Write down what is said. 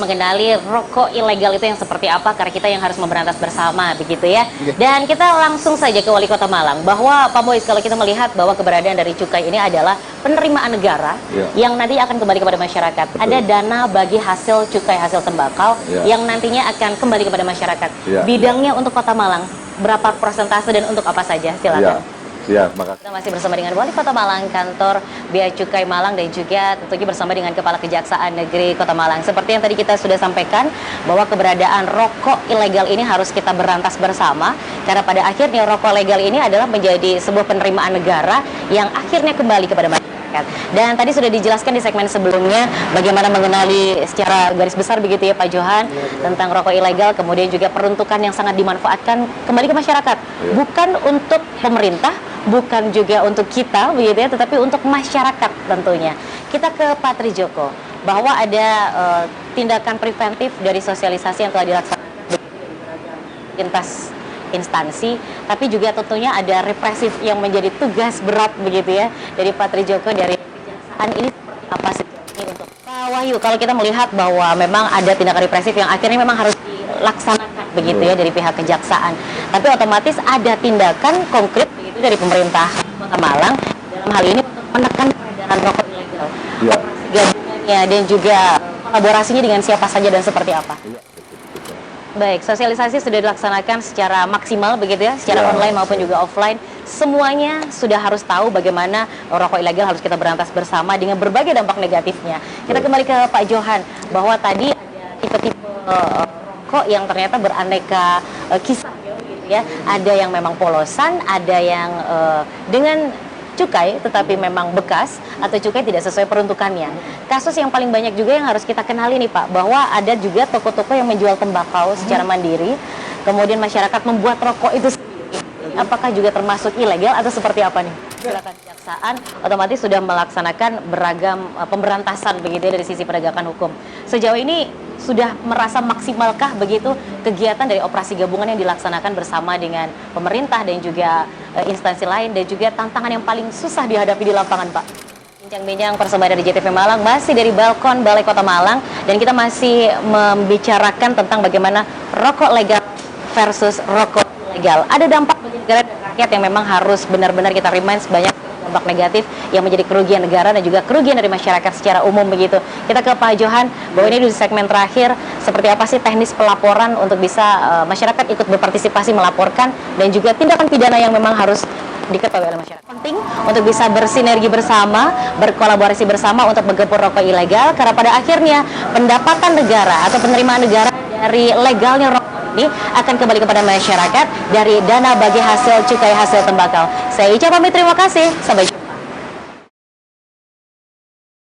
Mengenali rokok ilegal itu yang seperti apa, karena kita yang harus memberantas bersama begitu ya. Dan kita langsung saja ke Wali Kota Malang, bahwa Pak Boys, kalau kita melihat bahwa keberadaan dari cukai ini adalah penerimaan negara yang nanti akan kembali kepada masyarakat. Betul. Ada dana bagi hasil cukai hasil tembakau yang nantinya akan kembali kepada masyarakat. Bidangnya untuk Kota Malang berapa persentase dan untuk apa saja? Silakan. Siap, makasih. Kita masih bersama dengan Wali Kota Malang, kantor Bea Cukai Malang, dan juga tentunya bersama dengan Kepala Kejaksaan Negeri Kota Malang. Seperti yang tadi kita sudah sampaikan, bahwa keberadaan rokok ilegal ini harus kita berantas bersama, karena pada akhirnya rokok ilegal ini adalah menjadi sebuah penerimaan negara yang akhirnya kembali kepada masyarakat. Dan tadi sudah dijelaskan di segmen sebelumnya bagaimana mengenali secara garis besar begitu ya Pak Johan tentang rokok ilegal, kemudian juga peruntukan yang sangat dimanfaatkan kembali ke masyarakat, bukan untuk pemerintah, bukan juga untuk kita begitu ya, tetapi untuk masyarakat tentunya. Kita ke Pak Trijoko, bahwa ada tindakan preventif dari sosialisasi yang telah dilaksanakan lintas instansi, tapi juga tentunya ada represif yang menjadi tugas berat begitu ya dari Pak Trijoko dari Kejaksaan. Ini seperti apa sih ini untuk Pak Wahyu? Kalau kita melihat bahwa memang ada tindakan represif yang akhirnya memang harus dilaksanakan begitu ya dari pihak Kejaksaan, tapi otomatis ada tindakan konkret dari pemerintah Kota Malang dalam hal ini untuk menekan peredaran rokok ilegal. Operasi gabungannya dan juga kolaborasinya dengan siapa saja dan seperti apa? Baik, sosialisasi sudah dilaksanakan secara maksimal begitu ya, secara online maupun juga offline. Semuanya sudah harus tahu bagaimana rokok ilegal harus kita berantas bersama dengan berbagai dampak negatifnya. Kita kembali ke Pak Johan, bahwa tadi ada tipe-tipe rokok yang ternyata beraneka kisah. Ya, ada yang memang polosan, ada yang dengan cukai tetapi memang bekas atau cukai tidak sesuai peruntukannya. Kasus yang paling banyak juga yang harus kita kenali nih Pak, bahwa ada juga toko-toko yang menjual tembakau secara mandiri, kemudian masyarakat membuat rokok itu sendiri. Apakah juga termasuk ilegal atau seperti apa nih? Silakan. Kejaksaan otomatis sudah melaksanakan beragam pemberantasan begitu ya dari sisi penegakan hukum. Sejauh ini sudah merasa maksimalkah begitu kegiatan dari operasi gabungan yang dilaksanakan bersama dengan pemerintah dan juga instansi lain, dan juga tantangan yang paling susah dihadapi di lapangan Pak? Bincang-bincang persembahan dari JTV Malang masih dari balkon Balai Kota Malang, dan kita masih membicarakan tentang bagaimana rokok legal versus rokok ilegal. Ada dampak bagi negara dan rakyat yang memang harus benar-benar kita remind banyak dampak negatif yang menjadi kerugian negara dan juga kerugian dari masyarakat secara umum begitu. Kita ke Pak Johan, bahwa ini di segmen terakhir, seperti apa sih teknis pelaporan untuk bisa masyarakat ikut berpartisipasi melaporkan, dan juga tindakan pidana yang memang harus diketahui oleh masyarakat. Penting untuk bisa bersinergi bersama, berkolaborasi bersama untuk menggempur rokok ilegal, karena pada akhirnya pendapatan negara atau penerimaan negara dari legalnya rokok ini akan kembali kepada masyarakat dari dana bagi hasil cukai hasil tembakau. Saya Ica pamit, terima kasih. Sampai jumpa.